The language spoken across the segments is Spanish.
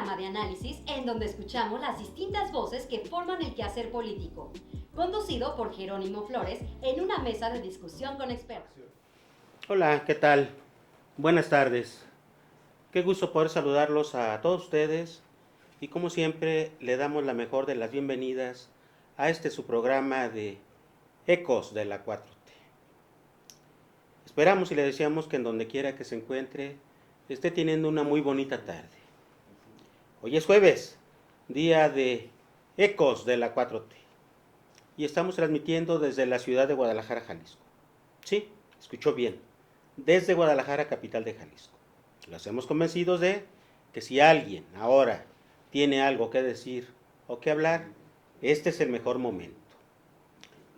programa de análisis en donde escuchamos las distintas voces que forman el quehacer político, conducido por Jerónimo Flores en una mesa de discusión con expertos. Hola, ¿qué tal? Buenas tardes. Qué gusto poder saludarlos a todos ustedes y como siempre le damos la mejor de las bienvenidas a su programa de Ecos de la 4T. Esperamos y le deseamos que en donde quiera que se encuentre esté teniendo una muy bonita tarde. Hoy es jueves, día de Ecos de la 4T y estamos transmitiendo desde la ciudad de Guadalajara, Jalisco. Sí, escuchó bien, desde Guadalajara, capital de Jalisco. Lo hacemos convencidos de que si alguien ahora tiene algo que decir o que hablar, este es el mejor momento.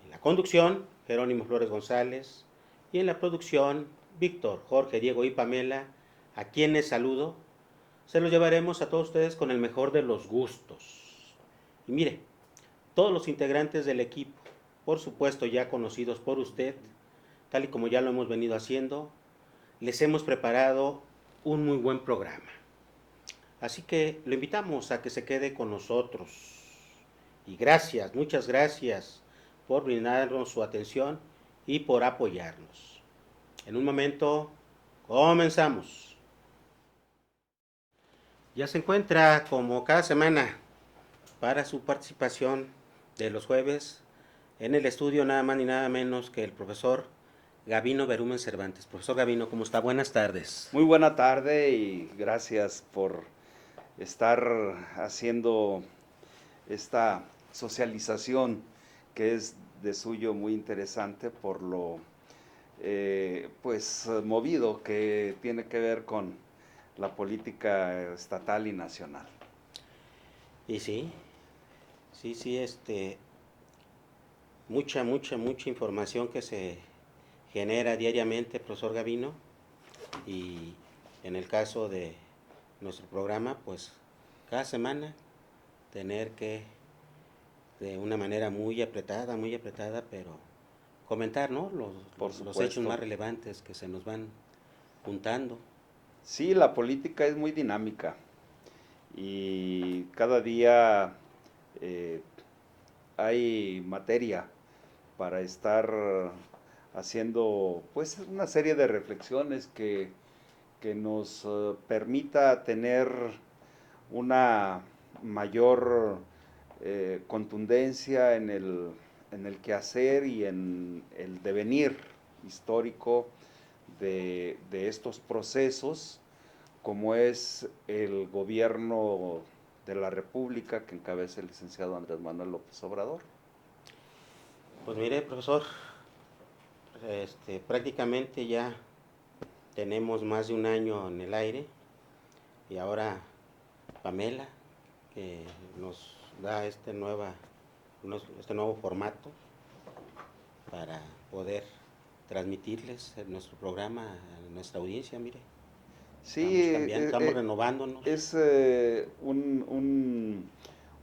En la conducción, Jerónimo Flores González, y en la producción, Víctor, Jorge, Diego y Pamela, a quienes saludo. Se los llevaremos a todos ustedes con el mejor de los gustos. Y mire, todos los integrantes del equipo, por supuesto ya conocidos por usted, tal y como ya lo hemos venido haciendo, les hemos preparado un muy buen programa. Así que lo invitamos a que se quede con nosotros. Y gracias, muchas gracias por brindarnos su atención y por apoyarnos. En un momento, comenzamos. Ya se encuentra, como cada semana, para su participación de los jueves, en el estudio nada más ni nada menos que el profesor Gavino Berumen Cervantes. Profesor Gavino, ¿cómo está? Buenas tardes. Muy buena tarde y gracias por estar haciendo esta socialización que es de suyo muy interesante por lo movido que tiene que ver con la política estatal y nacional. Y sí, mucha información que se genera diariamente, profesor Gavino, y en el caso de nuestro programa, pues cada semana tener que, de una manera muy apretada, pero comentar, ¿no? Los hechos más relevantes que se nos van juntando. Sí, la política es muy dinámica y cada día hay materia para estar haciendo pues una serie de reflexiones que nos permita tener una mayor contundencia en el quehacer y en el devenir histórico de estos procesos, como es el gobierno de la República que encabeza el licenciado Andrés Manuel López Obrador. Pues mire, profesor, prácticamente ya tenemos más de un año en el aire y ahora Pamela, que nos da este nuevo formato para poder transmitirles nuestro programa a nuestra audiencia, mire. Sí, estamos renovándonos. Es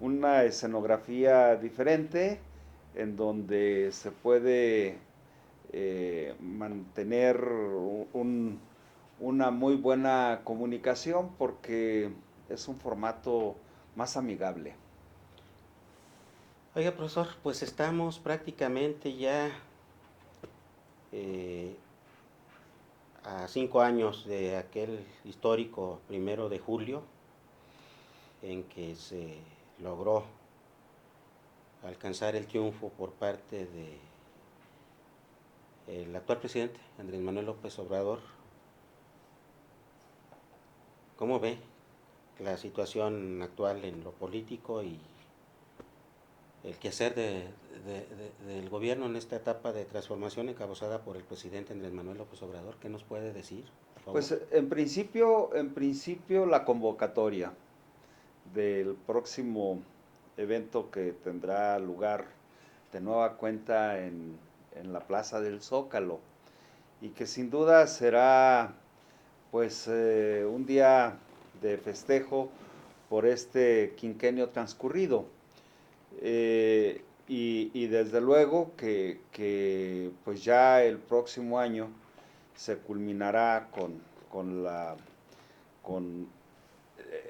una escenografía diferente en donde se puede mantener una muy buena comunicación porque es un formato más amigable. Oiga, profesor, pues estamos prácticamente ya a 5 años de aquel histórico 1 de julio en que se logró alcanzar el triunfo por parte del actual presidente Andrés Manuel López Obrador. ¿Cómo ve la situación actual en lo político y el quehacer del gobierno en esta etapa de transformación encabezada por el presidente Andrés Manuel López Obrador? ¿Qué nos puede decir, por favor? Pues en principio la convocatoria del próximo evento que tendrá lugar de nueva cuenta en la Plaza del Zócalo y que sin duda será pues un día de festejo por este quinquenio transcurrido. Y desde luego que pues ya el próximo año se culminará con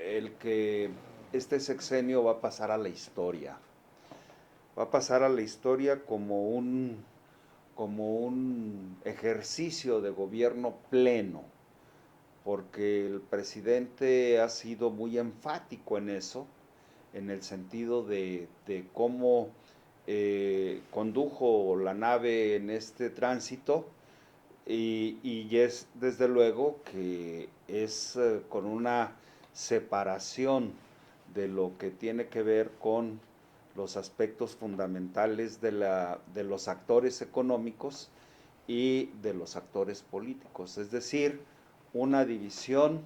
el que este sexenio va a pasar a la historia. Va a pasar a la historia como un ejercicio de gobierno pleno, porque el presidente ha sido muy enfático en eso, en el sentido de cómo condujo la nave en este tránsito, y es desde luego que es con una separación de lo que tiene que ver con los aspectos fundamentales de los actores económicos y de los actores políticos, es decir, una división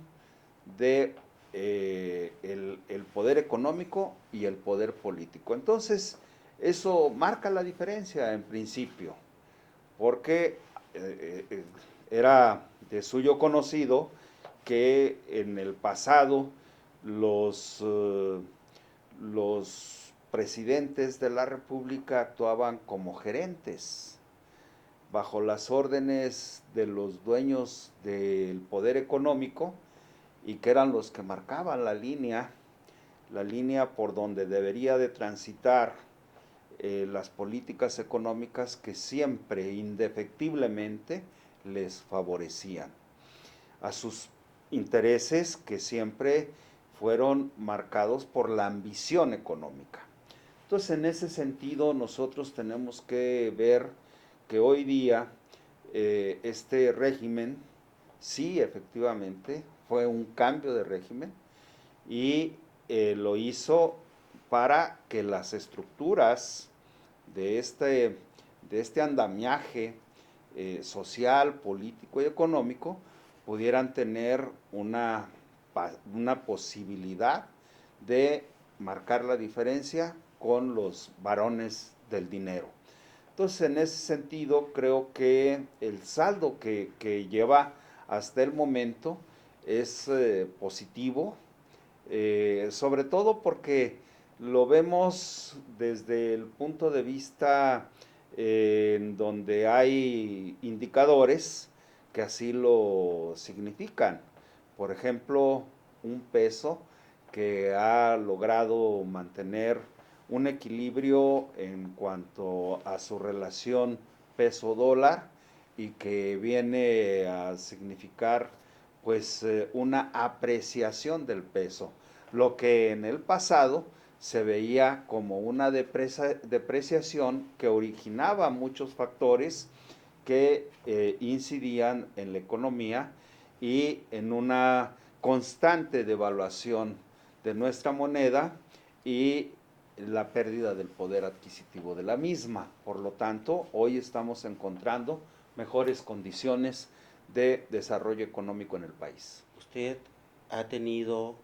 de el poder económico y el poder político. Entonces, eso marca la diferencia en principio, porque era de suyo conocido que en el pasado los presidentes de la República actuaban como gerentes, bajo las órdenes de los dueños del poder económico, y que eran los que marcaban la línea por donde debería de transitar las políticas económicas que siempre, indefectiblemente, les favorecían, a sus intereses que siempre fueron marcados por la ambición económica. Entonces, en ese sentido, nosotros tenemos que ver que hoy día este régimen, sí, efectivamente, fue un cambio de régimen, y lo hizo para que las estructuras de este andamiaje social, político y económico pudieran tener una posibilidad de marcar la diferencia con los varones del dinero. Entonces, en ese sentido, creo que el saldo que lleva hasta el momento es positivo, sobre todo porque lo vemos desde el punto de vista en donde hay indicadores que así lo significan. Por ejemplo, un peso que ha logrado mantener un equilibrio en cuanto a su relación peso-dólar, y que viene a significar pues una apreciación del peso, lo que en el pasado se veía como una depreciación que originaba muchos factores que incidían en la economía y en una constante devaluación de nuestra moneda y la pérdida del poder adquisitivo de la misma. Por lo tanto, hoy estamos encontrando mejores condiciones de desarrollo económico en el país. Usted ha tenido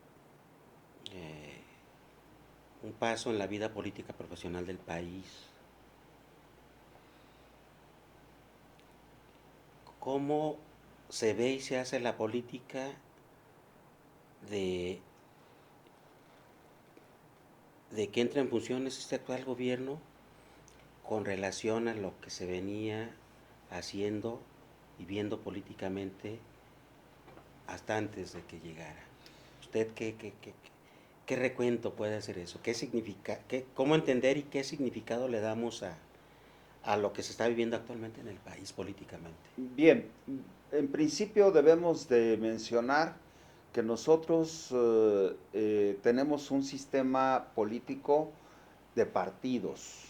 un paso en la vida política profesional del país. ¿Cómo se ve y se hace la política de que entra en funciones este actual gobierno con relación a lo que se venía haciendo y viendo políticamente hasta antes de que llegara? ¿Usted qué recuento puede hacer eso? ¿Qué significa, cómo entender y qué significado le damos a lo que se está viviendo actualmente en el país políticamente? Bien, en principio debemos de mencionar que nosotros tenemos un sistema político de partidos.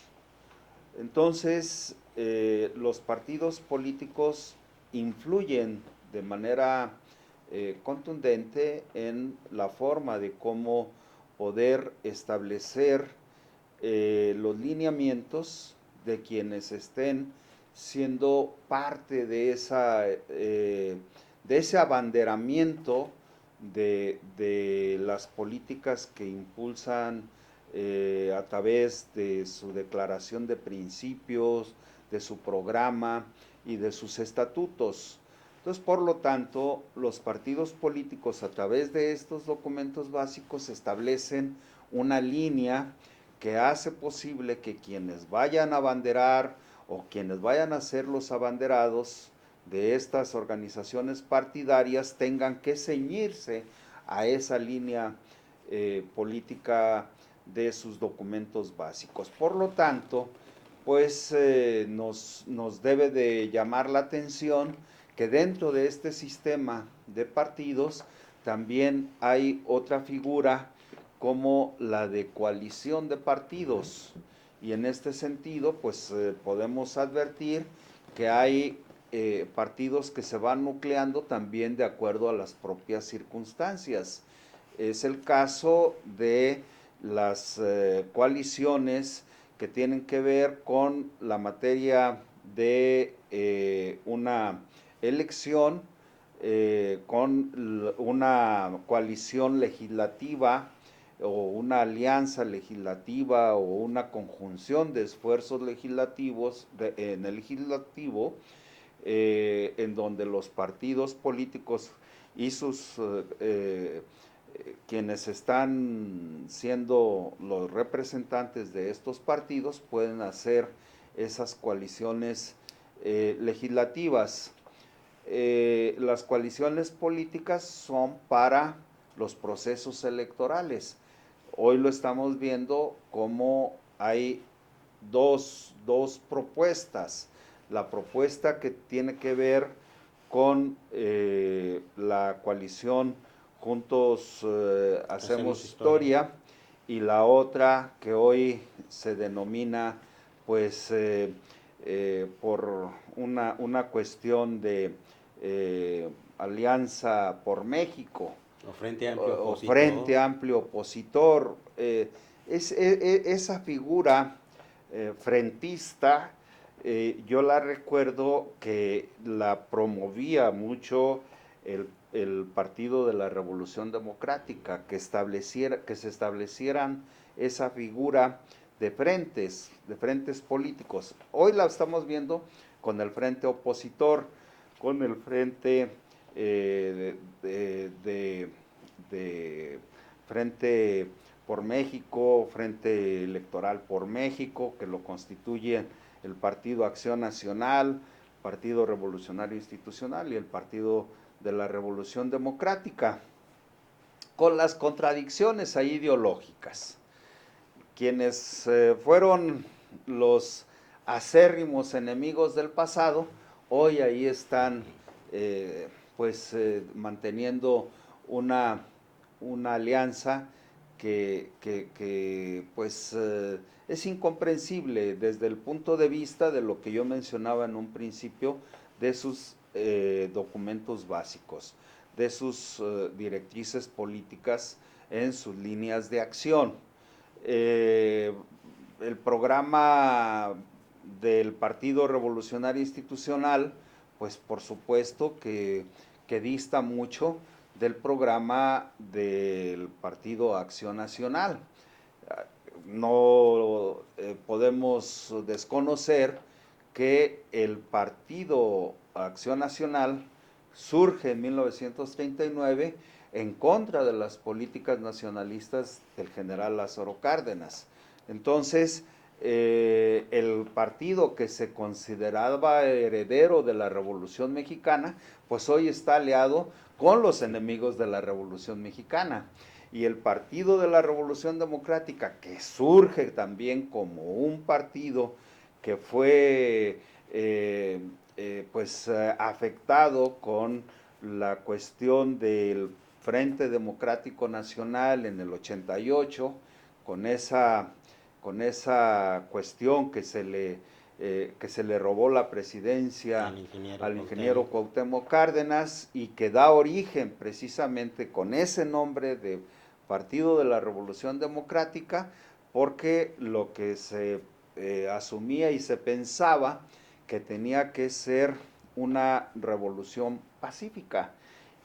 Entonces, los partidos políticos influyen de manera contundente en la forma de cómo poder establecer los lineamientos de quienes estén siendo parte de ese abanderamiento de las políticas que impulsan a través de su declaración de principios, de su programa y de sus estatutos. Entonces, por lo tanto, los partidos políticos a través de estos documentos básicos establecen una línea que hace posible que quienes vayan a abanderar o quienes vayan a ser los abanderados de estas organizaciones partidarias tengan que ceñirse a esa línea política de sus documentos básicos. Por lo tanto, pues nos debe de llamar la atención que dentro de este sistema de partidos también hay otra figura como la de coalición de partidos, y en este sentido pues podemos advertir que hay partidos que se van nucleando también de acuerdo a las propias circunstancias. Es el caso de las coaliciones que tienen que ver con la materia de una elección, con una coalición legislativa o una alianza legislativa o una conjunción de esfuerzos legislativos en el legislativo, en donde los partidos políticos y sus quienes están siendo los representantes de estos partidos pueden hacer esas coaliciones legislativas. Las coaliciones políticas son para los procesos electorales. Hoy lo estamos viendo como hay dos propuestas. La propuesta que tiene que ver con la coalición Juntos Hacemos Historia, y la otra que hoy se denomina pues por una cuestión de Alianza por México o Frente Amplio Opositor. Frente Amplio Opositor. Esa figura frentista, yo la recuerdo que la promovía mucho el Partido de la Revolución Democrática, que se establecieran esa figura de frentes políticos. Hoy la estamos viendo con el frente opositor, con el frente de Frente por México, Frente Electoral por México, que lo constituye el Partido Acción Nacional, Partido Revolucionario Institucional y el Partido de la Revolución Democrática, con las contradicciones ahí ideológicas. Quienes fueron los acérrimos enemigos del pasado, hoy ahí están manteniendo una alianza que pues es incomprensible desde el punto de vista de lo que yo mencionaba en un principio, de sus documentos básicos, de sus directrices políticas en sus líneas de acción. El programa del Partido Revolucionario Institucional, pues por supuesto que dista mucho del programa del Partido Acción Nacional. No podemos desconocer que el Partido Acción Nacional surge en 1939 en contra de las políticas nacionalistas del general Lázaro Cárdenas. Entonces, el partido que se consideraba heredero de la Revolución Mexicana, pues hoy está aliado con los enemigos de la Revolución Mexicana. Y el Partido de la Revolución Democrática, que surge también como un partido que fue afectado con la cuestión del Frente Democrático Nacional en el 88, con esa cuestión que se le robó la presidencia al ingeniero Cuauhtémoc Cárdenas, y que da origen precisamente con ese nombre de Partido de la Revolución Democrática, porque lo que se asumía y se pensaba que tenía que ser una revolución pacífica,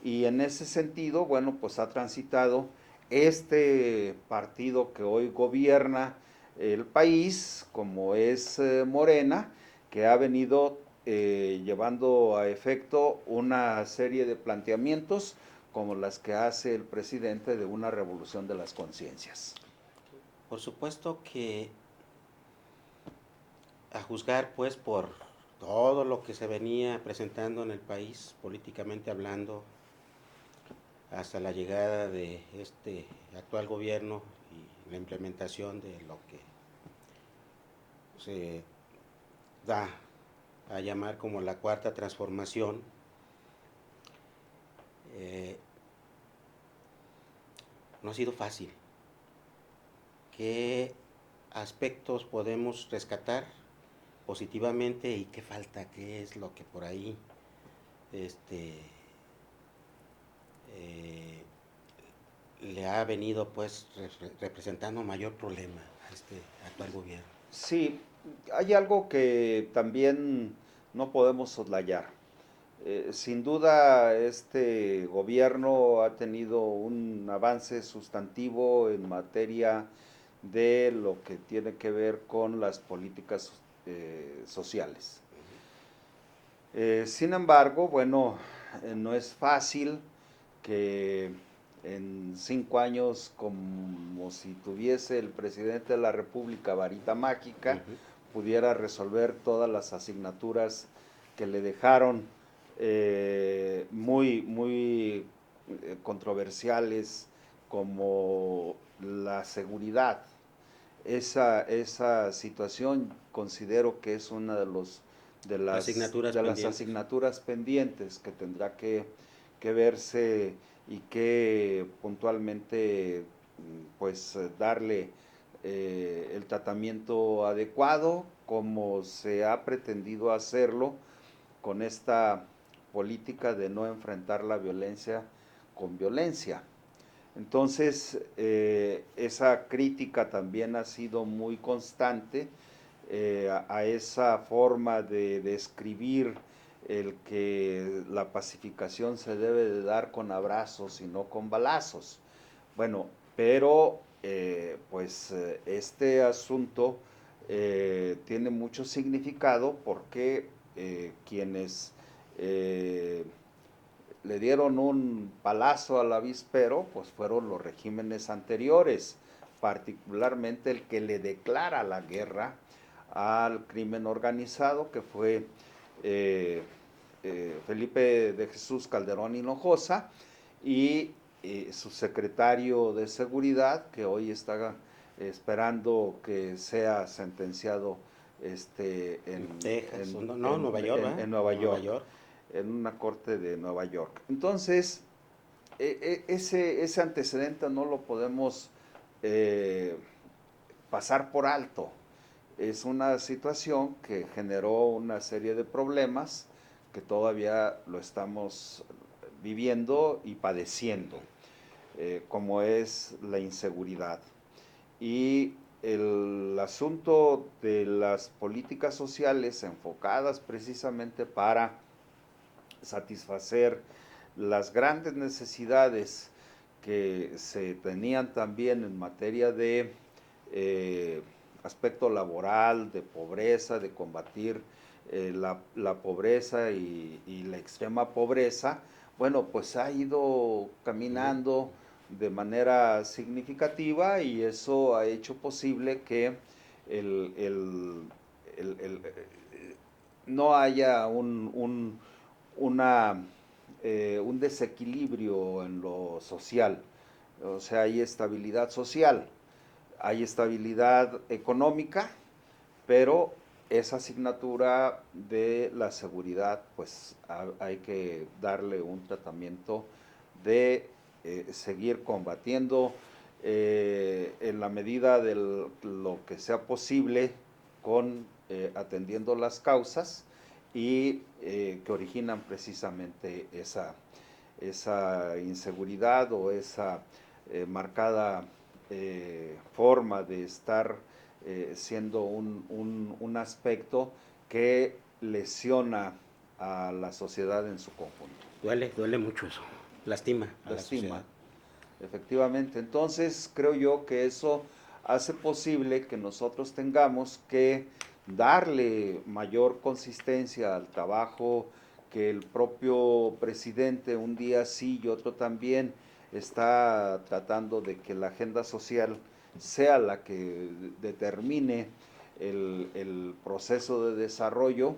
y en ese sentido, bueno, pues ha transitado este partido que hoy gobierna el país, como es Morena, que ha venido llevando a efecto una serie de planteamientos como las que hace el presidente de una revolución de las conciencias. Por supuesto que, a juzgar pues por todo lo que se venía presentando en el país, políticamente hablando, hasta la llegada de este actual gobierno y la implementación de lo que se da a llamar como la cuarta transformación. No ha sido fácil. ¿Qué aspectos podemos rescatar positivamente y qué falta? ¿Qué es lo que por ahí le ha venido pues representando mayor problema a este actual gobierno? Sí, hay algo que también no podemos soslayar. Sin duda, este gobierno ha tenido un avance sustantivo en materia de lo que tiene que ver con las políticas sociales. Sin embargo, bueno, no es fácil que en 5 años, como si tuviese el presidente de la República varita mágica, pudiera resolver todas las asignaturas que le dejaron muy controversiales, como la seguridad. Esa situación considero que es una de las asignaturas pendientes que tendrá que verse y que puntualmente pues darle el tratamiento adecuado, como se ha pretendido hacerlo con esta política de no enfrentar la violencia con violencia. Entonces, esa crítica también ha sido muy constante a esa forma de describir el que la pacificación se debe de dar con abrazos y no con balazos. Bueno, pero este asunto tiene mucho significado porque quienes le dieron un palazo al avispero, pues fueron los regímenes anteriores, particularmente el que le declara la guerra al crimen organizado, que fue Felipe de Jesús Calderón Hinojosa, y su secretario de Seguridad, que hoy está esperando que sea sentenciado en Texas, Nueva York, en Nueva York, en una corte de Nueva York. Entonces, ese antecedente no lo podemos pasar por alto. Es una situación que generó una serie de problemas que todavía lo estamos viviendo y padeciendo, como es la inseguridad. Y el asunto de las políticas sociales enfocadas precisamente para satisfacer las grandes necesidades que se tenían también en materia de aspecto laboral, de pobreza, de combatir la pobreza y la extrema pobreza, bueno, pues ha ido caminando de manera significativa, y eso ha hecho posible que no haya un desequilibrio en lo social. O sea, hay estabilidad social, hay estabilidad económica, pero esa asignatura de la seguridad, pues hay que darle un tratamiento de seguir combatiendo en la medida de lo que sea posible, con atendiendo las causas y que originan precisamente esa inseguridad o esa marcada forma de estar siendo un aspecto que lesiona a la sociedad en su conjunto. Duele mucho eso, lastima a la sociedad. Efectivamente. Entonces creo yo que eso hace posible que nosotros tengamos que darle mayor consistencia al trabajo que el propio presidente un día sí y otro también está tratando de que la agenda social sea la que determine el proceso de desarrollo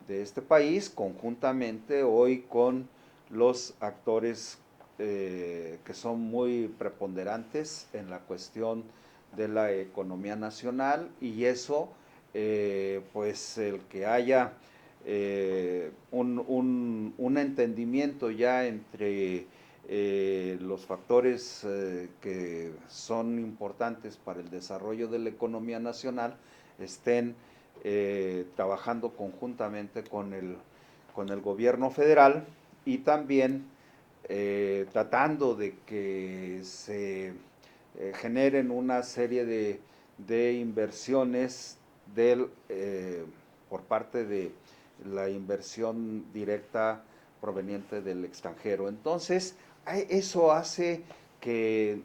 de este país, conjuntamente hoy con los actores que son muy preponderantes en la cuestión de la economía nacional, y eso, pues el que haya un entendimiento ya entre los factores que son importantes para el desarrollo de la economía nacional, estén trabajando conjuntamente con el gobierno federal, y también tratando de que se generen una serie de inversiones por parte de la inversión directa proveniente del extranjero. Entonces, eso hace que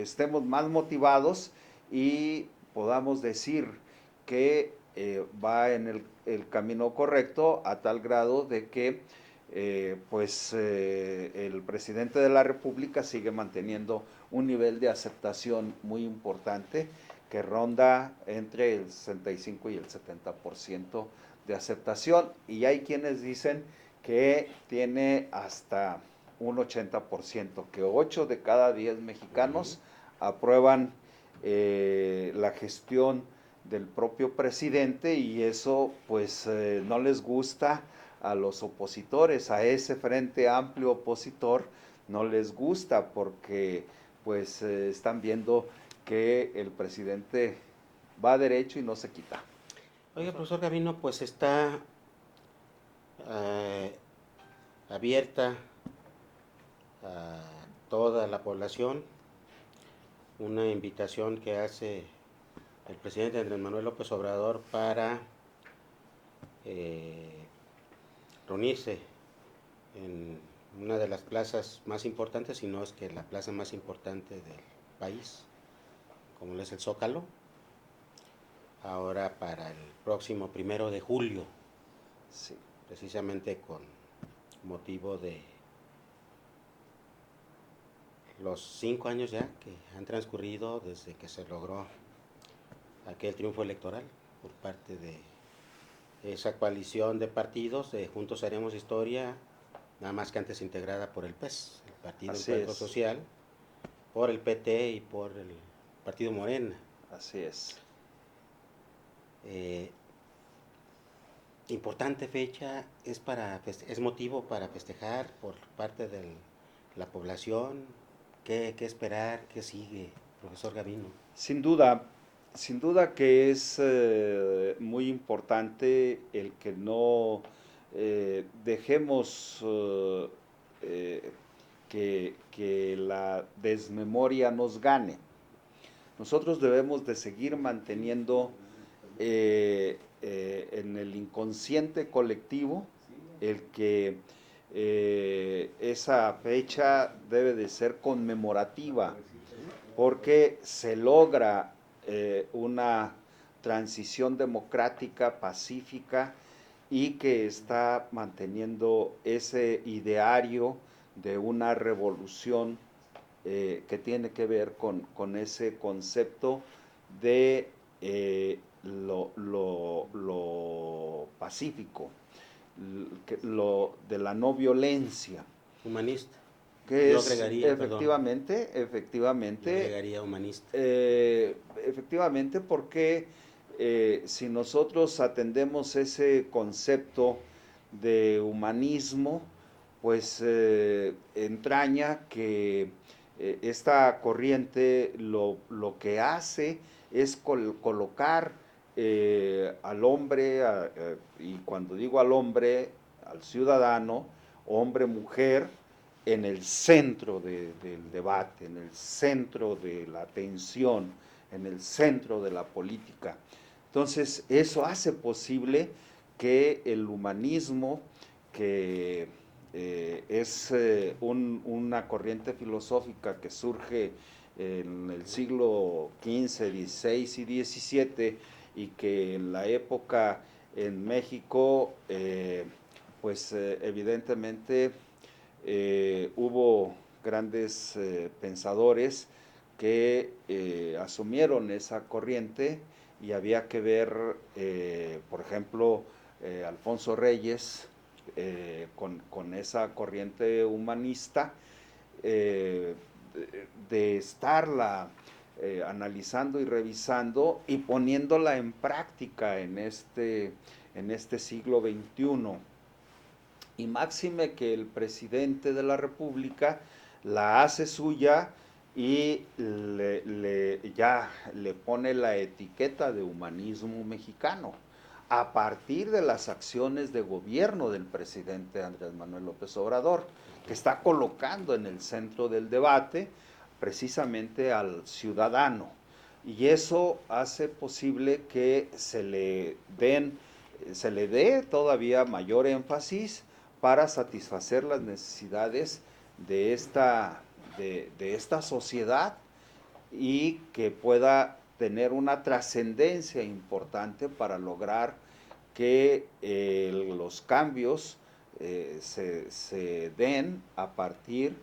estemos más motivados y podamos decir que va en el camino correcto, a tal grado de que el presidente de la República sigue manteniendo un nivel de aceptación muy importante, que ronda entre el 65 y el 70% de aceptación, y hay quienes dicen que tiene hasta un 80%, que 8 de cada 10 mexicanos aprueban la gestión del propio presidente, y eso pues no les gusta a los opositores, a ese frente amplio opositor no les gusta, porque pues están viendo que el presidente va derecho y no se quita. Oiga, profesor Gavino, pues está abierta a toda la población una invitación que hace el presidente Andrés Manuel López Obrador para reunirse en una de las plazas más importantes, si no es que la plaza más importante del país, como es el Zócalo, ahora para el próximo 1 de julio, Sí. precisamente con motivo de los 5 años ya que han transcurrido desde que se logró aquel triunfo electoral por parte de esa coalición de partidos de Juntos Haremos Historia, nada más que antes integrada por el PES, el Partido Encuentro Social, por el PT y por el Partido Morena. Así es. Importante fecha, es motivo para festejar por parte de la población. ¿Qué esperar? ¿Qué sigue, profesor Gavino? Sin duda que es muy importante el que no dejemos que la desmemoria nos gane. Nosotros debemos de seguir manteniendo en el inconsciente colectivo el que esa fecha debe de ser conmemorativa, porque se logra una transición democrática, pacífica, y que está manteniendo ese ideario de una revolución que tiene que ver con ese concepto de lo pacífico, de la no violencia. Humanista. Que Yo es agregaría, efectivamente, Yo agregaría humanista. Efectivamente, porque si nosotros atendemos ese concepto de humanismo, pues entraña que esta corriente lo que hace es colocar al hombre, y cuando digo al hombre, al ciudadano, hombre, mujer, en el centro del debate, en el centro de la atención, en el centro de la política. Entonces, eso hace posible que el humanismo, que es una corriente filosófica que surge en el siglo XV, XVI y XVII, y que en la época en México, evidentemente hubo grandes pensadores que asumieron esa corriente, y había que ver, por ejemplo, Alfonso Reyes, con esa corriente humanista, de estarla analizando y revisando y poniéndola en práctica en este siglo XXI. Y máxime que el presidente de la República la hace suya y ya le pone la etiqueta de humanismo mexicano a partir de las acciones de gobierno del presidente Andrés Manuel López Obrador, que está colocando en el centro del debate precisamente al ciudadano. Y eso hace posible que se le dé todavía mayor énfasis para satisfacer las necesidades de esta sociedad y que pueda tener una trascendencia importante para lograr que los cambios se den a partir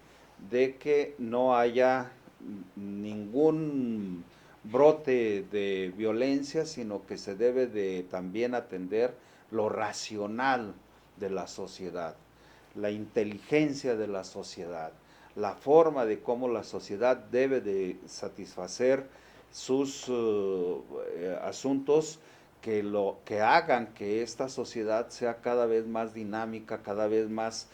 de que no haya ningún brote de violencia, sino que se debe de también atender lo racional de la sociedad, la inteligencia de la sociedad, la forma de cómo la sociedad debe de satisfacer sus asuntos que hagan que esta sociedad sea cada vez más dinámica, cada vez más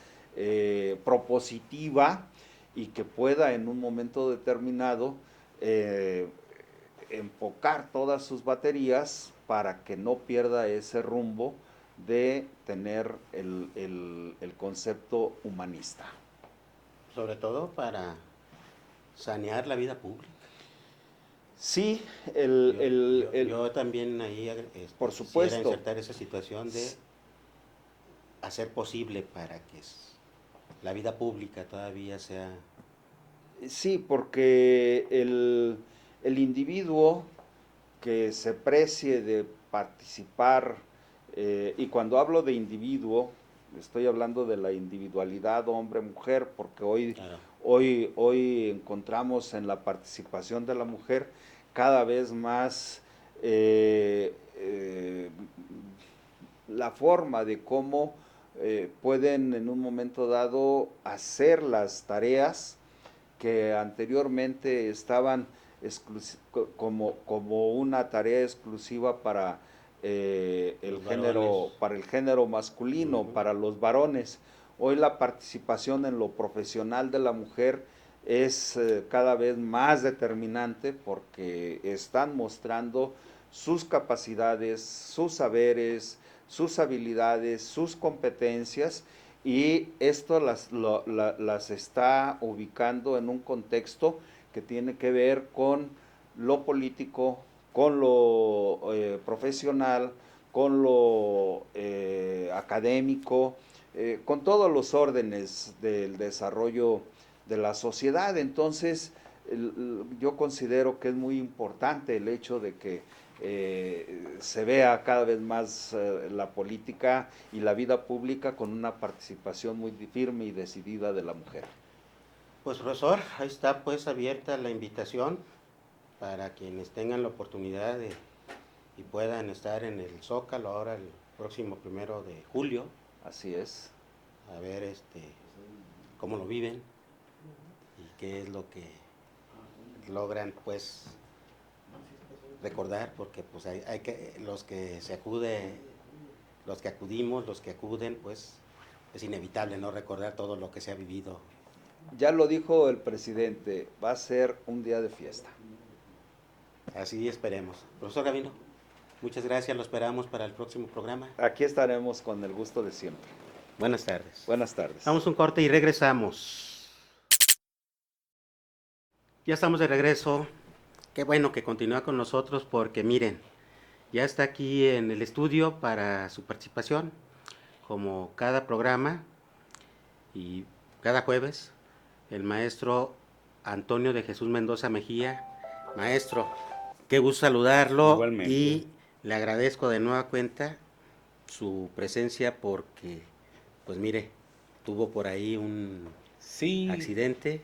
propositiva y que pueda en un momento determinado enfocar todas sus baterías para que no pierda ese rumbo de tener el concepto humanista. Sobre todo para sanear la vida pública. Sí, yo también ahí por supuesto quisiera insertar esa situación de hacer posible para que la vida pública todavía sea... Sí, porque el individuo que se precie de participar, y cuando hablo de individuo, estoy hablando de la individualidad hombre-mujer, porque Claro. hoy encontramos en la participación de la mujer cada vez más la forma de cómo pueden en un momento dado hacer las tareas que anteriormente estaban como una tarea exclusiva para para el género masculino, para los varones. Hoy la participación en lo profesional de la mujer es cada vez más determinante porque están mostrando sus capacidades, sus saberes, sus habilidades, sus competencias, y esto las está ubicando en un contexto que tiene que ver con lo político, con lo profesional, con lo académico, con todos los órdenes del desarrollo de la sociedad. Entonces, yo considero que es muy importante el hecho de que se vea cada vez más la política y la vida pública con una participación muy firme y decidida de la mujer. Pues profesor, ahí está pues abierta la invitación para quienes tengan la oportunidad y puedan estar en el Zócalo ahora el próximo 1 de julio. Así es. A ver cómo lo viven y qué es lo que logran pues recordar, porque pues hay que los que acuden, pues es inevitable no recordar todo lo que se ha vivido. Ya lo dijo el presidente, va a ser un día de fiesta. Así esperemos. Profesor Gavino, muchas gracias, lo esperamos para el próximo programa. Aquí estaremos con el gusto de siempre. Buenas tardes. Buenas tardes. Damos un corte y regresamos. Ya estamos de regreso. Qué bueno que continúa con nosotros porque miren, ya está aquí en el estudio para su participación, como cada programa y cada jueves, el maestro Antonio de Jesús Mendoza Mejía. Maestro, qué gusto saludarlo. Igualmente. Y le agradezco de nueva cuenta su presencia porque, pues mire, tuvo por ahí un accidente.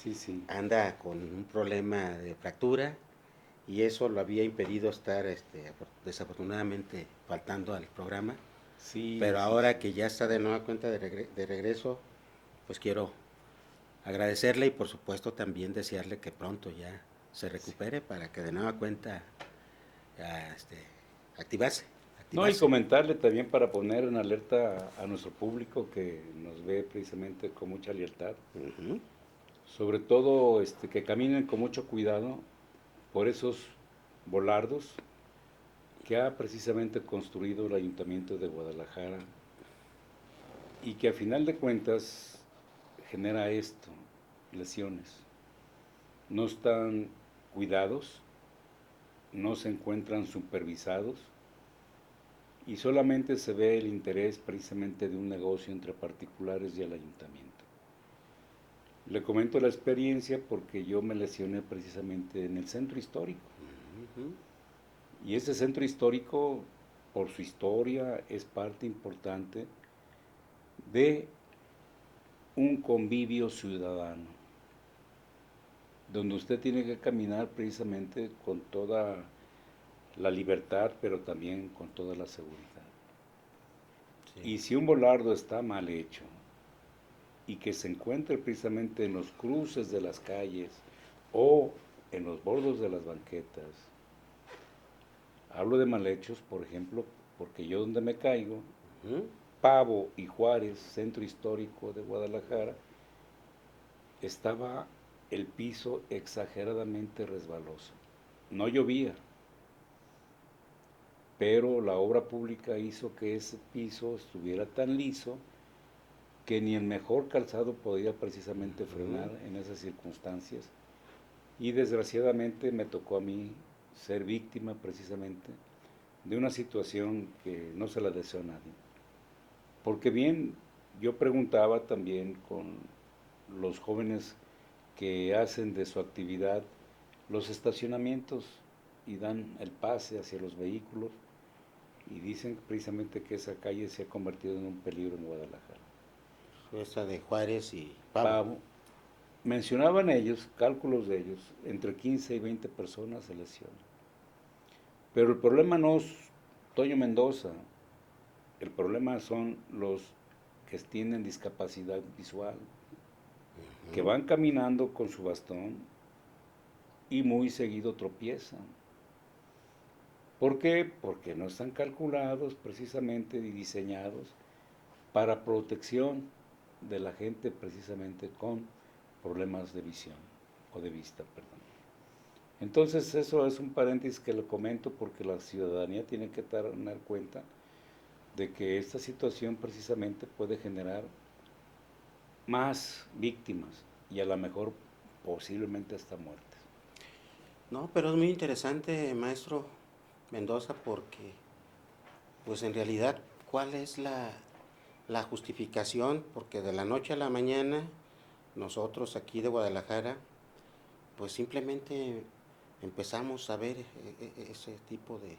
Sí. Anda con un problema de fractura y eso lo había impedido estar desafortunadamente faltando al programa, Sí, Pero sí, ahora sí. que ya está de nueva cuenta de regreso, pues quiero agradecerle y por supuesto también desearle que pronto ya se recupere para que de nueva cuenta ya, activarse, No, y activarse. comentarle también para poner en alerta a nuestro público que nos ve precisamente con mucha lealtad, Ujú. sobre todo que caminen con mucho cuidado por esos volardos que ha precisamente construido el Ayuntamiento de Guadalajara y que a final de cuentas genera esto, lesiones. No están cuidados, no se encuentran supervisados y solamente se ve el interés precisamente de un negocio entre particulares y el ayuntamiento. Le comento la experiencia porque yo me lesioné precisamente en el centro histórico. Ujú. Y ese centro histórico, por su historia, es parte importante de un convivio ciudadano, donde usted tiene que caminar precisamente con toda la libertad, pero también con toda la seguridad. Sí. Y si un volardo está mal hecho y que se encuentre precisamente en los cruces de las calles o en los bordos de las banquetas, hablo de mal hechos, por ejemplo, porque yo donde me caigo, Ujú. Pavo y Juárez, centro histórico de Guadalajara, estaba el piso exageradamente resbaloso. No llovía, pero la obra pública hizo que ese piso estuviera tan liso que ni el mejor calzado podía precisamente frenar en esas circunstancias. Y desgraciadamente me tocó a mí ser víctima precisamente de una situación que no se la deseo a nadie. Porque bien, yo preguntaba también con los jóvenes que hacen de su actividad los estacionamientos y dan el pase hacia los vehículos y dicen precisamente que esa calle se ha convertido en un peligro en Guadalajara. Esa de Juárez y Pavo. Pavo, mencionaban ellos, cálculos de ellos, entre 15 y 20 personas se lesionan. Pero el problema no es Toño Mendoza, el problema son los que tienen discapacidad visual, que Ujú. van caminando con su bastón y muy seguido tropiezan. ¿Por qué? Porque no están calculados precisamente y diseñados para protección de la gente precisamente con problemas de visión o de vista, perdón. Entonces eso es un paréntesis que lo comento porque la ciudadanía tiene que tener cuenta de que esta situación precisamente puede generar más víctimas y a lo mejor posiblemente hasta muertes. No, pero es muy interesante, maestro Mendoza, porque, pues en realidad, ¿cuál es la justificación? Porque de la noche a la mañana, nosotros aquí de Guadalajara, pues simplemente empezamos a ver ese tipo de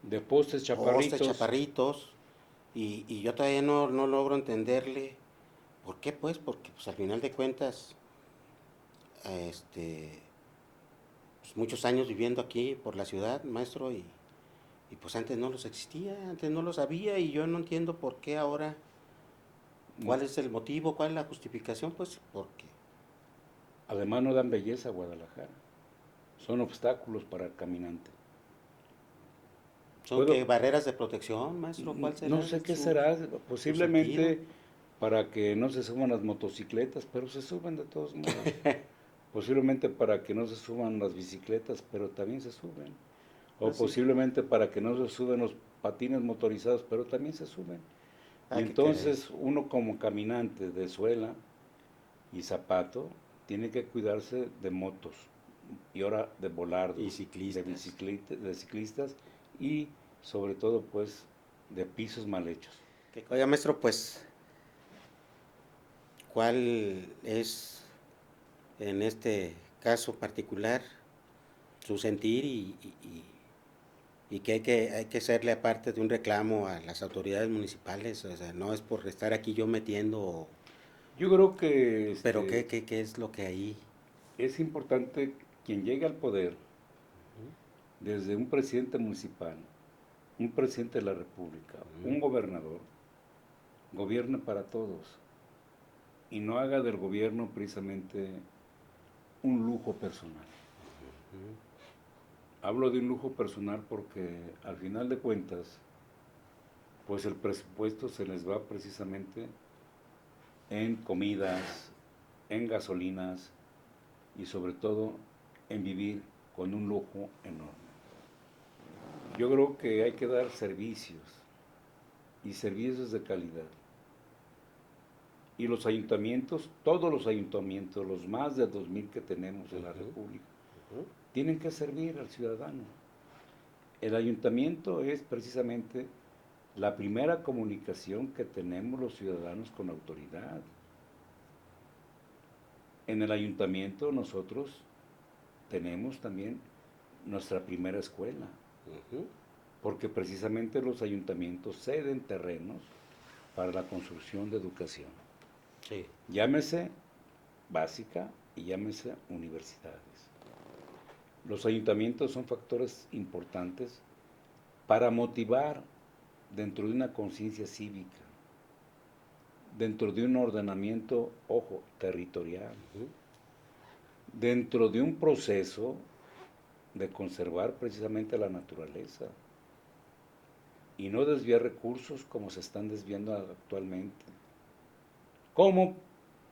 De postes postes chaparritos, chaparritos y yo todavía no logro entenderle por qué, pues, porque pues al final de cuentas, este, pues, muchos años viviendo aquí por la ciudad, maestro, y pues antes no los existía, antes no los había y yo no entiendo por qué ahora, cuál es el motivo, cuál es la justificación, pues porque además no dan belleza a Guadalajara, son obstáculos para el caminante. son que Puedo, barreras de protección, maestro, ¿cuál no será sé qué su, será, su sentido? posiblemente para que no se suban las motocicletas, pero se suben de todos modos. Posiblemente para que no se suban las bicicletas, pero también se suben. O Ah, sí, posiblemente para que no se suben los patines motorizados, pero también se suben. Y hay que querer. entonces uno como caminante de suela y zapato tiene que cuidarse de motos y ahora de Y volardos, ciclistas. de ciclistas y sobre todo pues de pisos mal hechos. Oiga, maestro, pues, ¿cuál es en este caso particular su sentir y que hay que hacerle aparte de un reclamo a las autoridades municipales? O sea, no es por estar aquí yo metiendo, Yo creo que pero qué es lo que ahí? es importante quien llegue al poder, desde un presidente municipal un presidente de la República, un gobernador, gobierne para todos y no haga del gobierno precisamente un lujo personal. Hablo de un lujo personal porque al final de cuentas, pues el presupuesto se les va precisamente en comidas, en gasolinas y sobre todo en vivir con un lujo enorme. Yo creo que hay que dar servicios y servicios de calidad. Y los ayuntamientos, todos los ayuntamientos, los más de 2000 que tenemos en la República, tienen que servir al ciudadano. El ayuntamiento es precisamente la primera comunicación que tenemos los ciudadanos con la autoridad. En el ayuntamiento nosotros tenemos también nuestra primera escuela, porque precisamente los ayuntamientos ceden terrenos para la construcción de educación. Sí. Llámese básica y llámese universidades. Los ayuntamientos son factores importantes para motivar dentro de una conciencia cívica, dentro de un ordenamiento, ojo, territorial, dentro de un proceso de conservar precisamente la naturaleza y no desviar recursos como se están desviando actualmente. Como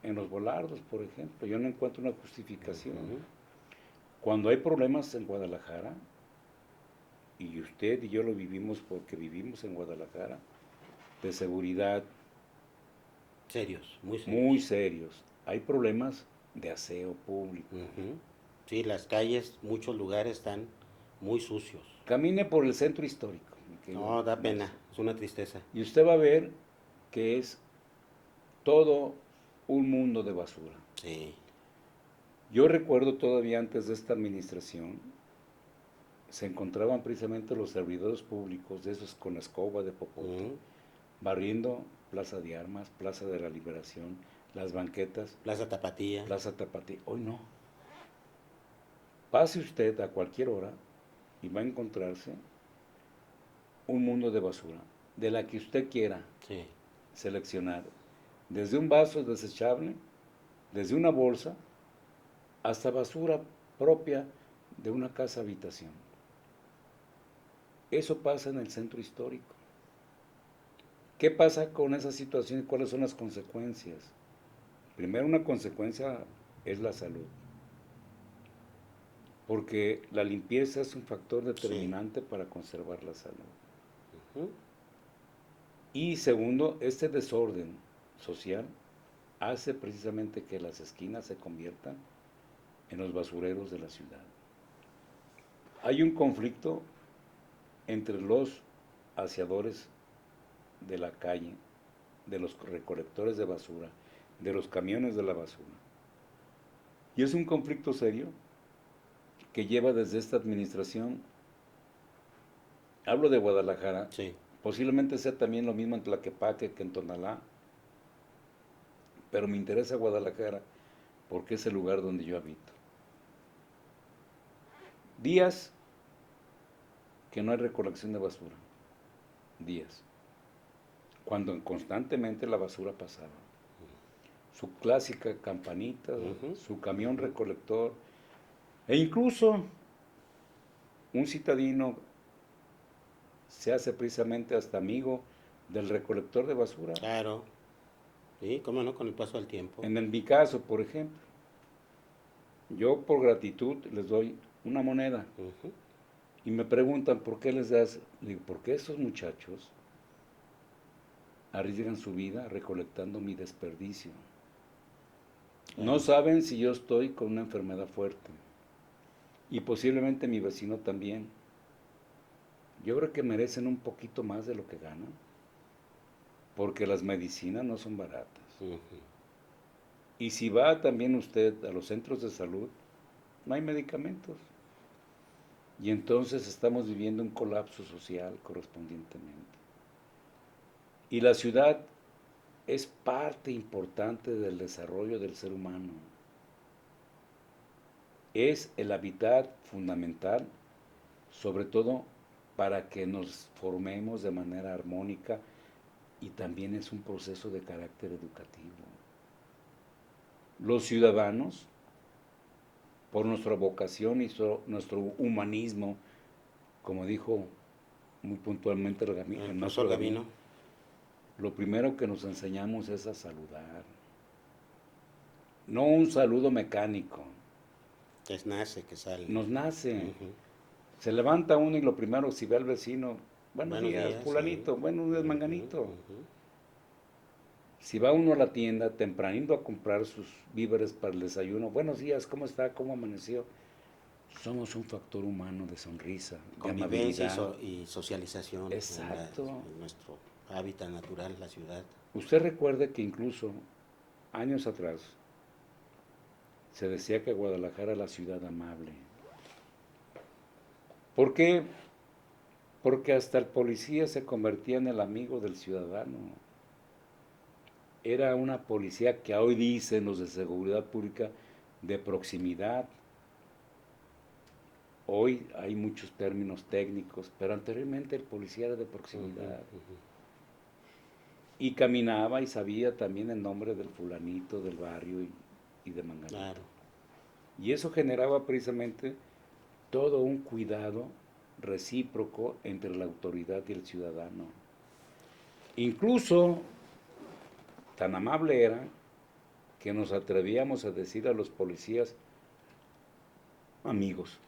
en los volardos, por ejemplo, yo no encuentro una justificación. Cuando hay problemas en Guadalajara, y usted y yo lo vivimos porque vivimos en Guadalajara, de seguridad. Serios, muy serios. Muy serios. Hay problemas de aseo público. Sí, las calles, muchos lugares están muy sucios. Camine por el centro histórico. No, da pena, es una tristeza. Y usted va a ver que es todo un mundo de basura. Sí. Yo recuerdo todavía antes de esta administración, se encontraban precisamente los servidores públicos, de esos con la escoba de popote, barriendo Plaza de Armas, Plaza de la Liberación, las banquetas. Plaza Tapatía. Plaza Tapatía. Hoy no. Pase usted a cualquier hora y va a encontrarse un mundo de basura, de la que usted quiera seleccionar. Desde un vaso desechable, desde una bolsa, hasta basura propia de una casa habitación. Eso pasa en el centro histórico. ¿Qué pasa con esa situación y cuáles son las consecuencias? Primero, una consecuencia es la salud, porque la limpieza es un factor determinante para conservar la salud. Y segundo, este desorden social hace precisamente que las esquinas se conviertan en los basureros de la ciudad. Hay un conflicto entre los aseadores de la calle, de los recolectores de basura, de los camiones de la basura. Y es un conflicto serio que lleva desde esta administración. Hablo de Guadalajara, posiblemente sea también lo mismo en Tlaquepaque que en Tonalá, pero me interesa Guadalajara porque es el lugar donde yo habito. Días que no hay recolección de basura, días, cuando constantemente la basura pasaba. Su clásica campanita, su camión recolector, e incluso un citadino se hace precisamente hasta amigo del recolector de basura. Claro, sí, cómo no, con el paso del tiempo. En mi caso, por ejemplo, yo por gratitud les doy una moneda y me preguntan por qué les das. Le digo, porque esos muchachos arriesgan su vida recolectando mi desperdicio. No saben si yo estoy con una enfermedad fuerte y posiblemente mi vecino también. Yo creo que merecen un poquito más de lo que ganan, porque las medicinas no son baratas. Y si va también usted a los centros de salud, no hay medicamentos. Y entonces estamos viviendo un colapso social correspondientemente. Y la ciudad es parte importante del desarrollo del ser humano. Es el hábitat fundamental, sobre todo para que nos formemos de manera armónica, y también es un proceso de carácter educativo. Los ciudadanos, por nuestra vocación y nuestro humanismo, como dijo muy puntualmente el maestro Gavino, lo primero que nos enseñamos es a saludar. No un saludo mecánico. Que nace, que sale. Nos nace. Ujú. Se levanta uno y lo primero, si ve al vecino, buenos días, días, fulanito, sí. buenos días, manganito. Ujú. Si va uno a la tienda tempranito a comprar sus víveres para el desayuno, buenos días, ¿cómo está? ¿Cómo amaneció? Somos un factor humano de sonrisa, de Convivencia amabilidad. y socialización. Exacto. En nuestro hábitat natural, la ciudad. Usted recuerde que incluso años atrás se decía que Guadalajara era la ciudad amable. ¿Por qué? Porque hasta el policía se convertía en el amigo del ciudadano. Era una policía que hoy dicen los de seguridad pública de proximidad. Hoy hay muchos términos técnicos, pero anteriormente el policía era de proximidad. Y caminaba y sabía también el nombre del fulanito, del barrio y de manganito. Claro. Y eso generaba precisamente todo un cuidado recíproco entre la autoridad y el ciudadano. Incluso tan amable era que nos atrevíamos a decir a los policías, amigos.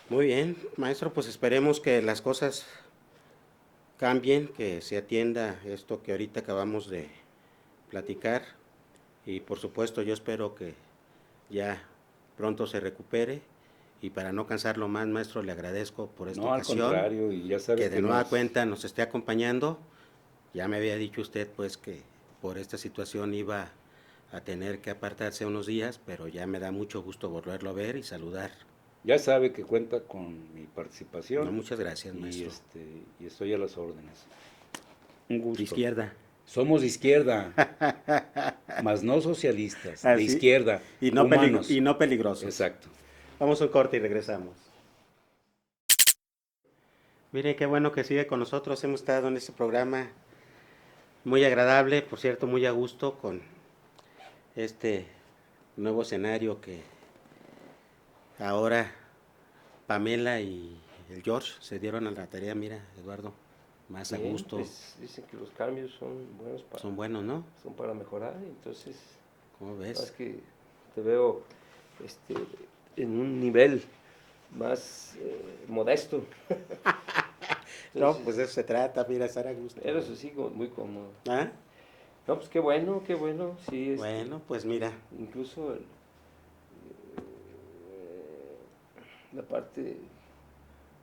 Muy bien, maestro, pues esperemos que las cosas cambien, que se atienda esto que ahorita acabamos de platicar, y por supuesto yo espero que ya pronto se recupere, y para no cansarlo más, maestro, le agradezco por esta ocasión. No, al contrario, y ya sabe que de nueva cuenta nos esté acompañando. Ya me había dicho usted pues que por esta situación iba a tener que apartarse unos días, pero ya me da mucho gusto volverlo a ver y saludar. Ya sabe que cuenta con mi participación. No, muchas gracias, maestro. Y estoy a las órdenes. Un gusto. De izquierda. Somos de izquierda, mas no socialistas, Ah, de sí. izquierda, Y no, humanos. y no peligrosos. Exacto. Vamos a un corte y regresamos. Mire, qué bueno que sigue con nosotros. Hemos estado en este programa muy agradable, por cierto, muy a gusto con este nuevo escenario que ahora Pamela y el George se dieron a la tarea. Mira, Eduardo, más Bien, a gusto. pues, dicen que los cambios son buenos Son buenos, ¿no? son para mejorar, entonces ¿Cómo es ves? que te veo en un nivel más modesto. No, Entonces, pues de eso se trata, mira, estar a gusto. Pero eso sí, muy cómodo. ¿Ah? No, pues qué bueno, sí. Bueno, pues mira, Incluso la parte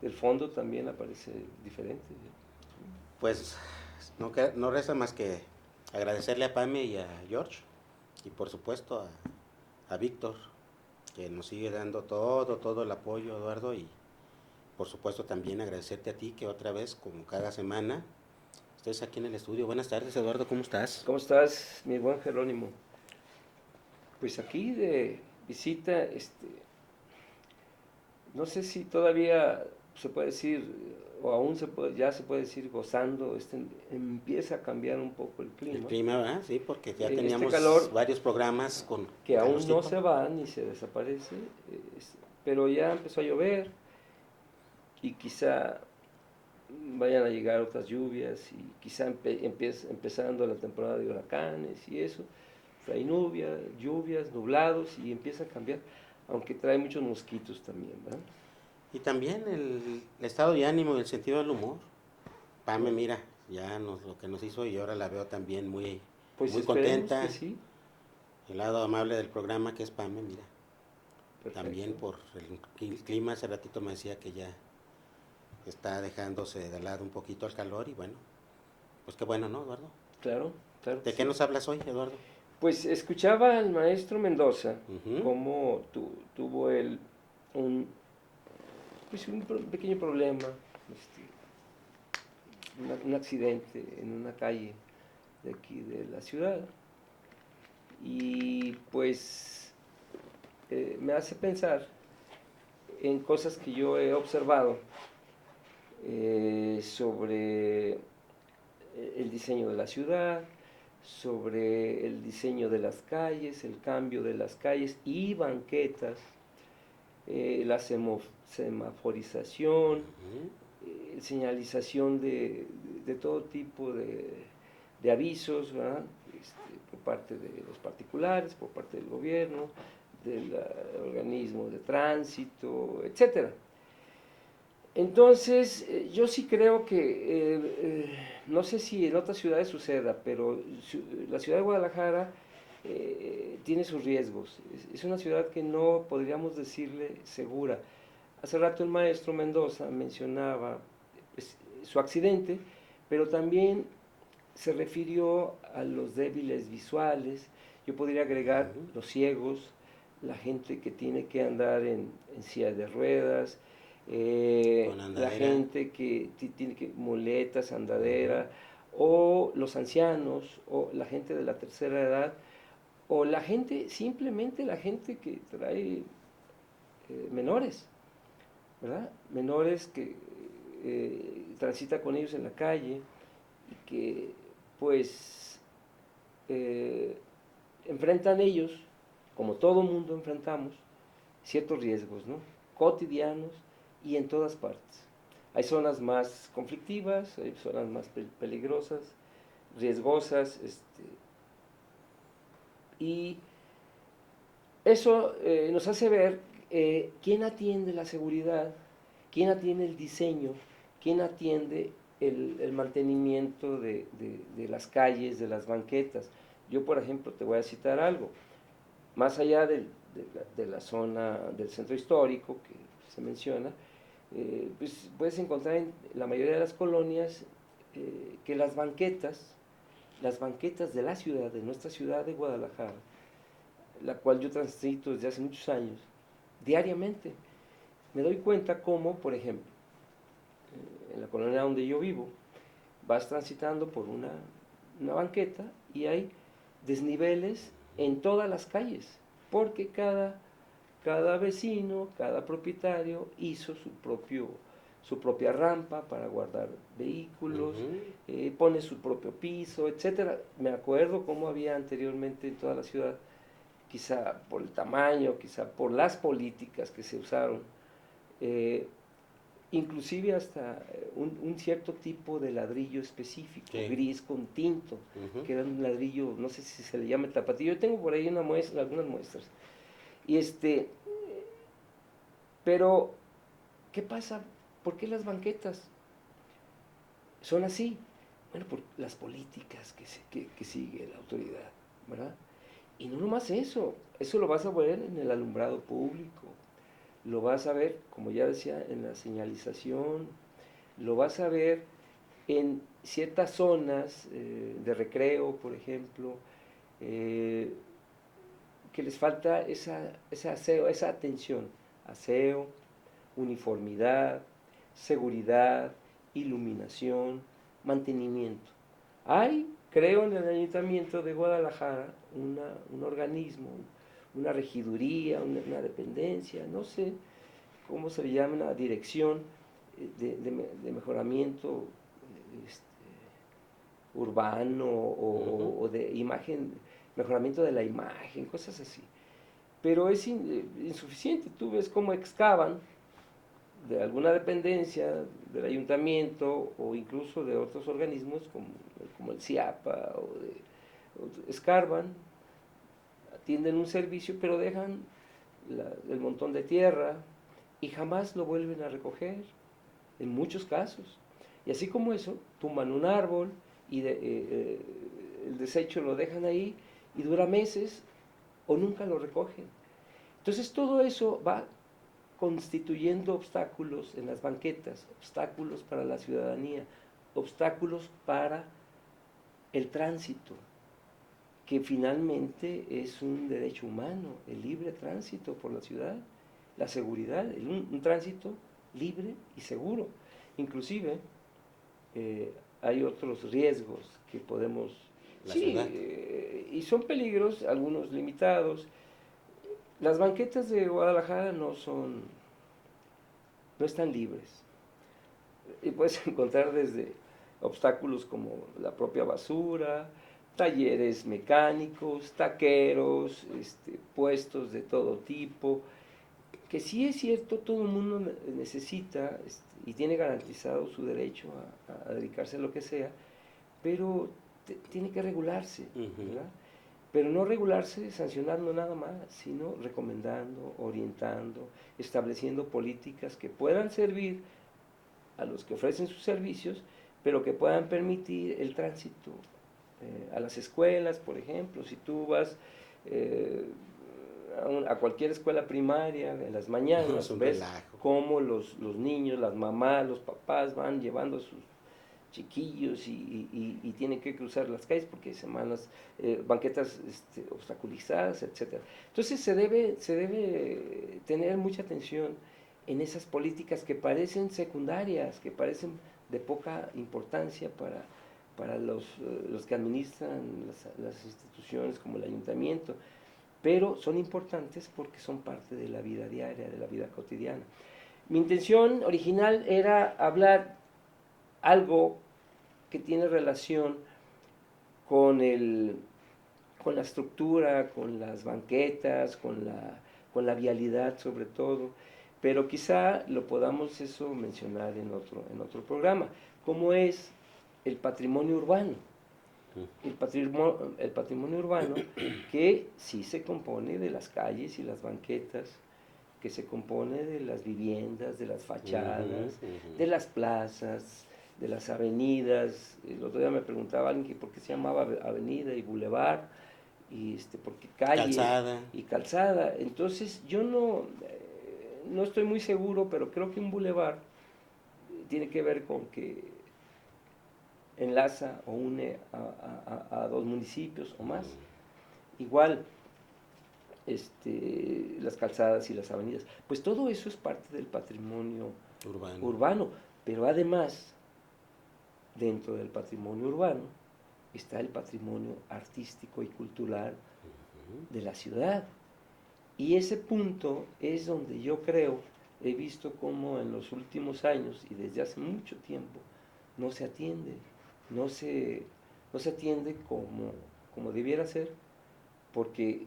del fondo también aparece diferente. pues no resta más que agradecerle a Pame y a George, y por supuesto a Víctor, que nos sigue dando todo el apoyo, Eduardo, y por supuesto también agradecerte a ti, que otra vez, como cada semana, estés aquí en el estudio. Buenas tardes, Eduardo, ¿cómo estás? ¿Cómo estás, mi buen Jerónimo? Pues aquí de visita, no sé si todavía se puede decir, o aún ya se puede decir gozando, empieza a cambiar un poco el clima. El clima, ¿verdad? Sí, porque ya Este teníamos calor varios programas con que aún no calorcito. se va ni se desaparece, pero ya empezó a llover y quizá vayan a llegar otras lluvias y quizá empezando la temporada de huracanes y eso, hay lluvias, nublados y empieza a cambiar, aunque trae muchos mosquitos también, ¿verdad? Y también el estado de ánimo y el sentido del humor. Pame, mira, ya lo que nos hizo, y ahora la veo también muy Pues muy esperemos contenta. que sí. El lado amable del programa, que es Pame, mira. Perfecto. También por el clima, hace ratito me decía que ya está dejándose de lado un poquito el calor, y bueno, pues qué bueno, ¿no, Eduardo? Claro. ¿De qué nos hablas hoy, Eduardo? Pues escuchaba al maestro Mendoza, Ujú. cómo tuvo él un pequeño problema, un accidente en una calle de aquí de la ciudad. Y pues me hace pensar en cosas que yo he observado sobre el diseño de la ciudad, sobre el diseño de las calles, el cambio de las calles y banquetas, la semaforización, señalización de todo tipo de avisos, ¿verdad? Por parte de los particulares, por parte del gobierno, del organismo de tránsito, etcétera. Entonces, yo sí creo que, no sé si en otras ciudades suceda, pero la ciudad de Guadalajara tiene sus riesgos. Es una ciudad que no podríamos decirle segura. Hace rato el maestro Mendoza mencionaba su accidente, pero también se refirió a los débiles visuales. Yo podría agregar los ciegos, la gente que tiene que andar en silla de ruedas, la gente que tiene que muletas, andadera, o los ancianos, o la gente de la tercera edad, o la gente, simplemente la gente que trae menores, ¿verdad? Menores que transita con ellos en la calle y que pues enfrentan ellos, como todo mundo enfrentamos, ciertos riesgos, ¿no? Cotidianos y en todas partes. Hay zonas más conflictivas, hay zonas más peligrosas, riesgosas, y eso nos hace ver quién atiende la seguridad, quién atiende el diseño, quién atiende el mantenimiento de las calles, de las banquetas. Yo, por ejemplo, te voy a citar algo. Más allá de la zona del centro histórico que se menciona, pues puedes encontrar en la mayoría de las colonias que las banquetas de la ciudad, de nuestra ciudad de Guadalajara, la cual yo transito desde hace muchos años, diariamente, me doy cuenta cómo, por ejemplo, en la colonia donde yo vivo, vas transitando por una banqueta y hay desniveles en todas las calles, porque cada vecino, cada propietario hizo su propia rampa para guardar vehículos, pone su propio piso, etcétera. Me acuerdo cómo había anteriormente en toda la ciudad, quizá por el tamaño, quizá por las políticas que se usaron, inclusive hasta un cierto tipo de ladrillo específico, sí, gris con tinto, que era un ladrillo, no sé si se le llama tapatío. Yo tengo por ahí algunas muestras. Y pero, ¿qué pasa? ¿Por qué las banquetas son así? Bueno, por las políticas que sigue la autoridad, ¿verdad? Y no nomás eso lo vas a ver en el alumbrado público, lo vas a ver, como ya decía, en la señalización, lo vas a ver en ciertas zonas de recreo, por ejemplo, que les falta ese aseo, esa atención, aseo, uniformidad, seguridad, iluminación, mantenimiento. Hay, creo, en el Ayuntamiento de Guadalajara un organismo, una regiduría, una dependencia, no sé cómo se le llama, una dirección de mejoramiento urbano o de imagen, mejoramiento de la imagen, cosas así. Pero es insuficiente. Tú ves cómo excavan de alguna dependencia del ayuntamiento o incluso de otros organismos como el CIAPA escarban, atienden un servicio, pero dejan el montón de tierra y jamás lo vuelven a recoger, en muchos casos. Y así como eso, tumban un árbol y el desecho lo dejan ahí y dura meses o nunca lo recogen. Entonces todo eso va constituyendo obstáculos en las banquetas, obstáculos para la ciudadanía, obstáculos para el tránsito, que finalmente es un derecho humano, el libre tránsito por la ciudad, la seguridad, un tránsito libre y seguro. Inclusive hay otros riesgos que podemos... y son peligros, algunos limitados. Las banquetas de Guadalajara no están libres. Y puedes encontrar desde obstáculos como la propia basura, talleres mecánicos, taqueros, puestos de todo tipo, que sí es cierto, todo el mundo necesita y tiene garantizado su derecho a dedicarse a lo que sea, pero tiene que regularse, ¿verdad? Pero no regularse sancionando nada más, sino recomendando, orientando, estableciendo políticas que puedan servir a los que ofrecen sus servicios, pero que puedan permitir el tránsito a las escuelas, por ejemplo. Si tú vas a cualquier escuela primaria en las mañanas, ves cómo los niños, las mamás, los papás van llevando a sus chiquillos y tienen que cruzar las calles porque se van las banquetas obstaculizadas, etcétera. Entonces se debe tener mucha atención en esas políticas que parecen secundarias, que parecen de poca importancia para los que administran las instituciones como el ayuntamiento, pero son importantes porque son parte de la vida diaria, de la vida cotidiana. Mi intención original era hablar algo que tiene relación con la estructura, con las banquetas, con la vialidad sobre todo, pero quizá lo podamos eso mencionar en otro programa, como es el patrimonio urbano. El patrimonio urbano que sí se compone de las calles y las banquetas, que se compone de las viviendas, de las fachadas, de las plazas, de las avenidas. El otro día me preguntaba alguien que por qué se llamaba avenida y bulevar, y por qué calle Calzada. y calzada. Entonces yo no estoy muy seguro, pero creo que un bulevar tiene que ver con que enlaza o une a dos municipios o más. Igual, las calzadas y las avenidas. Pues todo eso es parte del patrimonio urbano, pero además, dentro del patrimonio urbano, está el patrimonio artístico y cultural de la ciudad. Y ese punto es donde yo creo, he visto cómo en los últimos años y desde hace mucho tiempo no se atiende, no se atiende como debiera ser, porque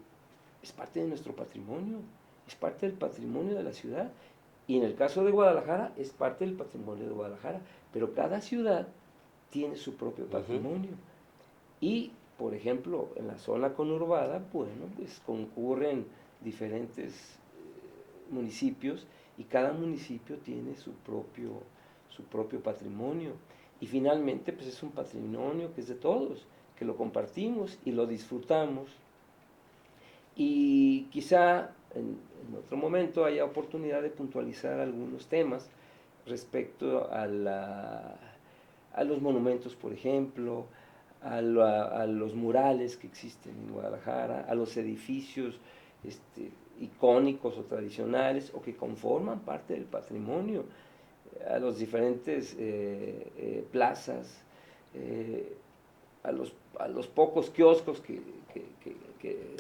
es parte de nuestro patrimonio, es parte del patrimonio de la ciudad. Y en el caso de Guadalajara, es parte del patrimonio de Guadalajara, pero cada ciudad tiene su propio patrimonio. Y, por ejemplo, en la zona conurbada, bueno, pues concurren diferentes municipios y cada municipio tiene su propio patrimonio. Y finalmente, pues es un patrimonio que es de todos, que lo compartimos y lo disfrutamos. Y quizá en otro momento haya oportunidad de puntualizar algunos temas respecto a los monumentos, por ejemplo, a los murales que existen en Guadalajara, a los edificios icónicos o tradicionales o que conforman parte del patrimonio, a los diferentes plazas, a los pocos kioscos que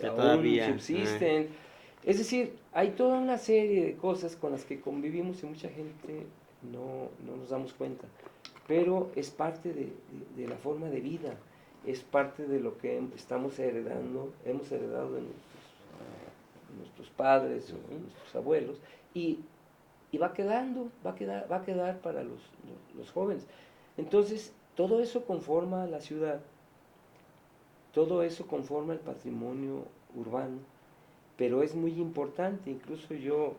aún todavía subsisten. Es decir, hay toda una serie de cosas con las que convivimos y mucha gente no nos damos cuenta, pero es parte de la forma de vida, es parte de lo que hemos heredado de nuestros padres o nuestros abuelos, y va a quedar para los jóvenes. Entonces, todo eso conforma la ciudad, todo eso conforma el patrimonio urbano, pero es muy importante. Incluso yo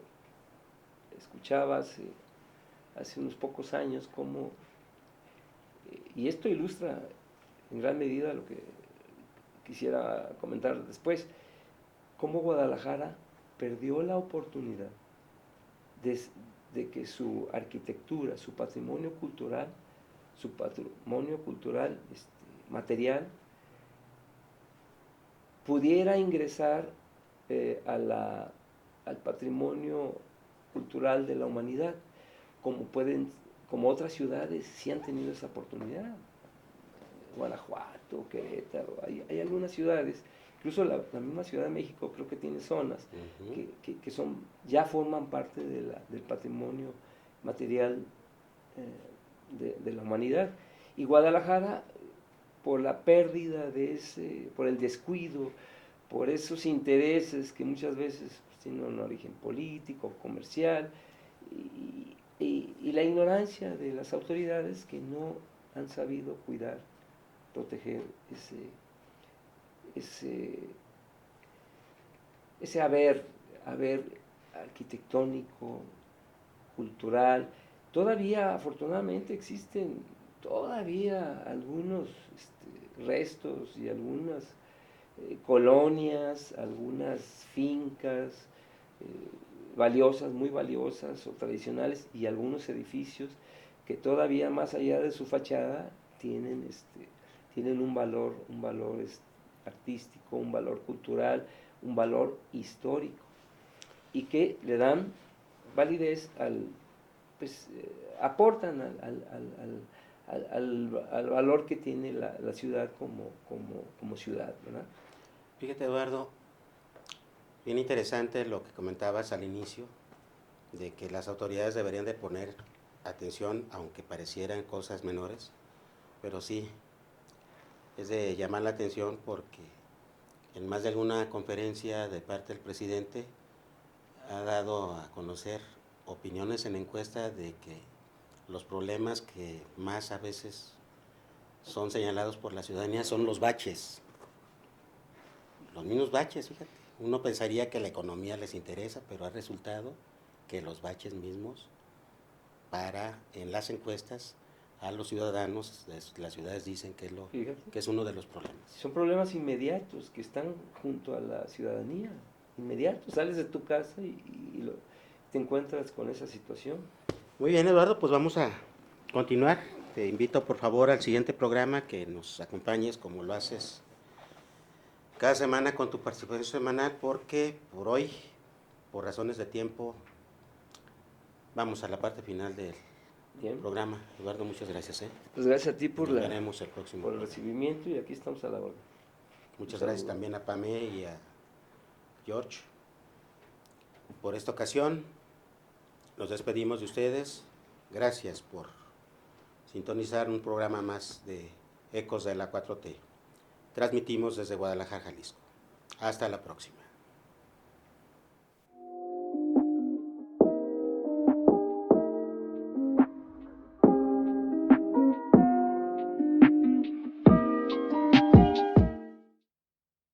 escuchaba hace unos pocos años cómo, y esto ilustra en gran medida lo que quisiera comentar después, cómo Guadalajara perdió la oportunidad de que su arquitectura, su patrimonio cultural material, pudiera ingresar al patrimonio cultural de la humanidad, como otras ciudades sí han tenido esa oportunidad. Guanajuato, Querétaro, hay algunas ciudades, incluso la misma Ciudad de México creo que tiene zonas que ya forman parte del patrimonio material de la humanidad. Y Guadalajara, por la pérdida por el descuido, por esos intereses que muchas veces pues, tienen un origen político, comercial, y la ignorancia de las autoridades que no han sabido cuidar, proteger ese haber arquitectónico, cultural. Todavía, afortunadamente, existen todavía algunos restos y algunas colonias, algunas fincas valiosas, muy valiosas o tradicionales, y algunos edificios que todavía más allá de su fachada tienen un valor artístico, un valor cultural, un valor histórico, y que le dan validez aportan al valor que tiene la ciudad como ciudad, ¿verdad? Fíjate, Eduardo, bien interesante lo que comentabas al inicio, de que las autoridades deberían de poner atención, aunque parecieran cosas menores, pero sí, es de llamar la atención porque en más de alguna conferencia de parte del presidente ha dado a conocer opiniones en encuesta de que los problemas que más a veces son señalados por la ciudadanía son los baches. Los mismos baches, fíjate. Uno pensaría que la economía les interesa, pero ha resultado que los baches mismos en las encuestas a los ciudadanos de las ciudades dicen que es uno de los problemas. Son problemas inmediatos que están junto a la ciudadanía. Inmediatos, sales de tu casa y te encuentras con esa situación. Muy bien, Eduardo, pues vamos a continuar. Te invito por favor al siguiente programa que nos acompañes como lo haces cada semana con tu participación semanal, porque por hoy, por razones de tiempo, vamos a la parte final del programa. Eduardo, muchas gracias. Pues gracias a ti por veremos el próximo. Por el recibimiento, y aquí estamos a la orden. Muchas gracias también a Pamé y a George. Por esta ocasión nos despedimos de ustedes. Gracias por sintonizar un programa más de Ecos de la 4T. Transmitimos desde Guadalajara, Jalisco. Hasta la próxima.